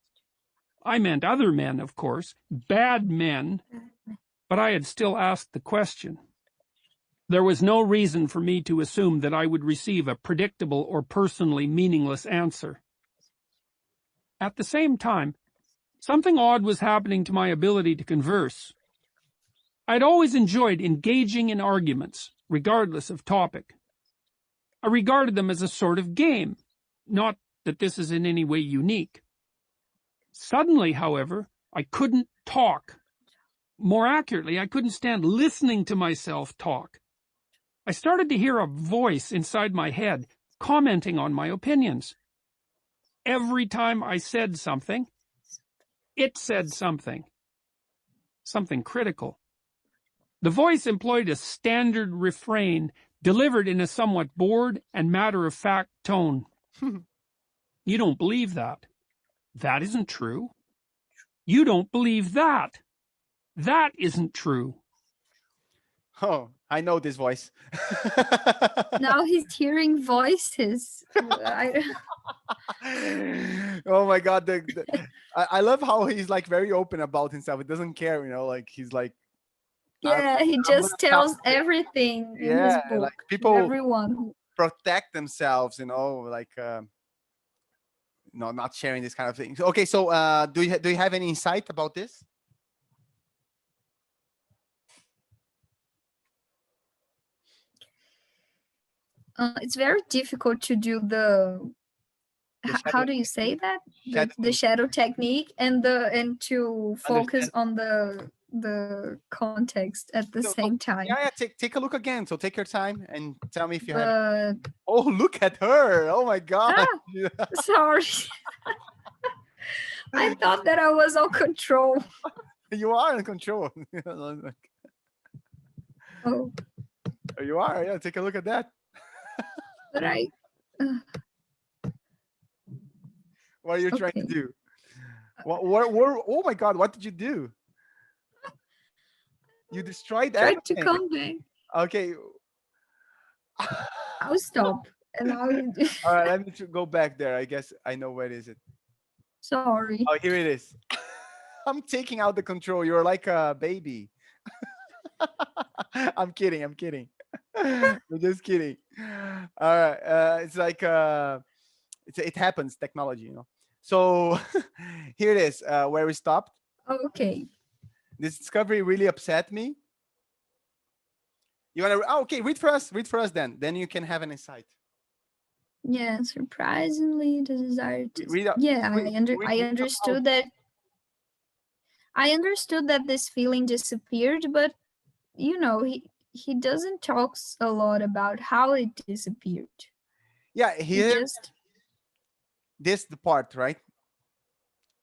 Speaker 5: I meant other men, of course, bad men, but I had still asked the question. There was no reason for me to assume that I would receive a predictable or personally meaningless answer. At the same time, something odd was happening to my ability to converse. I'd always enjoyed engaging in arguments, regardless of topic. I regarded them as a sort of game, not that this is in any way unique. Suddenly, however, I couldn't talk. More accurately, I couldn't stand listening to myself talk. I started to hear a voice inside my head commenting on my opinions. Every time I said something, it said something critical. The voice employed a standard refrain delivered in a somewhat bored and matter-of-fact tone. You don't believe that. That isn't true. You don't believe that. That isn't true.
Speaker 1: Oh, I know this voice.
Speaker 2: Now he's hearing voices.
Speaker 1: Oh my God. I love how he's like very open about himself. He doesn't care, you know, like he's like.
Speaker 2: Yeah, he just tells everything in his book.
Speaker 1: Like people
Speaker 2: everyone
Speaker 1: protect themselves, you know, like not sharing this kind of thing. Okay, so do you have any insight about this?
Speaker 2: It's very difficult to do the how
Speaker 1: shadow
Speaker 2: do you say that?
Speaker 1: shadow
Speaker 2: The shadow technique and to focus
Speaker 1: understand.
Speaker 2: on the context at the
Speaker 1: So,
Speaker 2: same time.
Speaker 1: yeah, take a look again. So take your time and tell me if you have.
Speaker 2: But
Speaker 1: Oh, look at her! Oh my God!
Speaker 2: sorry. I thought that I was on control.
Speaker 1: You are in control.
Speaker 2: Oh,
Speaker 1: You are. Yeah, take a look at that.
Speaker 2: but I
Speaker 1: What are you trying to
Speaker 2: okay.
Speaker 1: do? Oh my God! What did you do? You destroyed
Speaker 2: Try to
Speaker 1: everything.
Speaker 2: come back.
Speaker 1: Okay.
Speaker 2: I'll stop. And I'll
Speaker 1: All right. Let me go back there. I guess I know where is it.
Speaker 2: sorry.
Speaker 1: Oh, here it is. I'm taking out the control. You're like a baby. I'm kidding. I'm kidding. I'm just kidding. All right. It's like it happens. Technology, you know. So here it is. Where we stopped.
Speaker 2: Okay.
Speaker 1: This discovery really upset me. You wanna? Oh, okay. Read for us. Read for us then. Then you can have an insight.
Speaker 2: Yeah, surprisingly, the desire to.
Speaker 1: Read out.
Speaker 2: Yeah, I
Speaker 1: Read
Speaker 2: understood that. I understood that this feeling disappeared, but you know, he doesn't talk a lot about how it disappeared.
Speaker 1: Yeah,
Speaker 2: He
Speaker 1: here
Speaker 2: just
Speaker 1: this the part, right?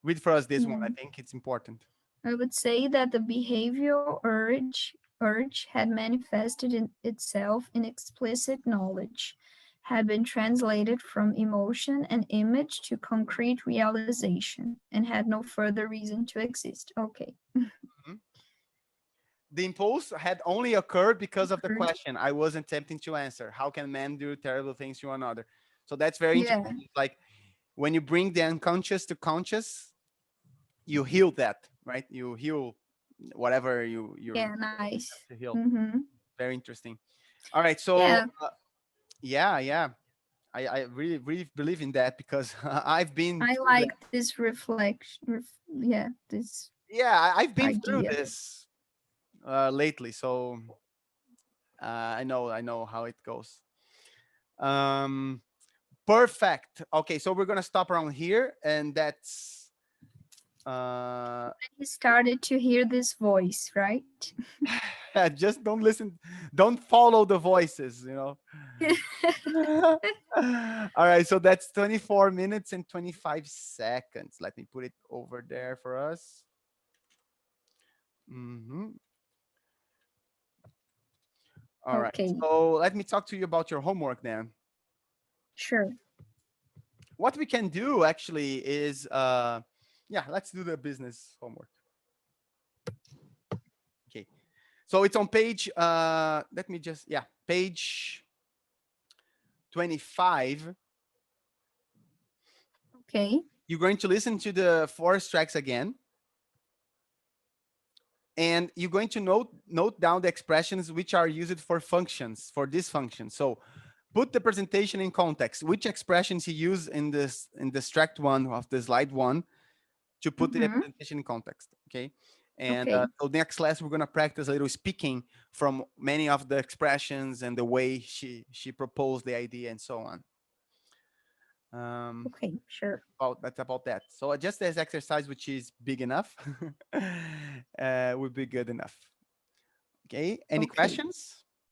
Speaker 1: Read for us this one. I
Speaker 2: yeah.
Speaker 1: think it's important.
Speaker 2: I would say that the behavioral urge had manifested in itself in explicit knowledge, had been translated from emotion and image to concrete realization, and had no further reason to exist. Okay.
Speaker 1: Mhm. The impulse had only occurred because of the
Speaker 2: Occurred.
Speaker 1: question I was attempting to answer. How can man do terrible things to another? So that's very
Speaker 2: Yeah.
Speaker 1: interesting. Like when you bring the unconscious to conscious, you heal that, right? You heal whatever you
Speaker 2: Yeah, nice.
Speaker 1: have to heal.
Speaker 2: Mm-hmm.
Speaker 1: Very interesting. All right, so
Speaker 2: Yeah,
Speaker 1: yeah. I really believe in that because I've been
Speaker 2: I
Speaker 1: through
Speaker 2: like
Speaker 1: that.
Speaker 2: this reflection. Yeah, this
Speaker 1: Yeah, I've been through
Speaker 2: idea.
Speaker 1: this lately, so I know how it goes. Um, perfect. Okay, so we're gonna stop around here, and that's
Speaker 2: He started to hear this voice, right?
Speaker 1: just don't listen, don't follow the voices, you know. All right, so that's 24 minutes and 25 seconds. Let me put it over there for us. All right,
Speaker 2: Okay,
Speaker 1: so let me talk to you about your homework then.
Speaker 2: sure.
Speaker 1: What we can do actually is, yeah, let's do the business homework. Okay, so it's on page, let me just, yeah, page 25.
Speaker 2: Okay,
Speaker 1: You're going to listen to the 4 tracks again. And you're going to note down the expressions which are used for functions, for this function. So put the presentation in context. Which expressions you use in this track 1 of the slide 1 to put the presentation in context. Okay. And
Speaker 2: okay,
Speaker 1: so next class we're gonna practice a little speaking from many of the expressions and the way she proposed the idea and so on.
Speaker 2: okay, sure.
Speaker 1: About that. So just this exercise, which is big enough, would be good enough. Okay. Any
Speaker 2: Okay.
Speaker 1: questions?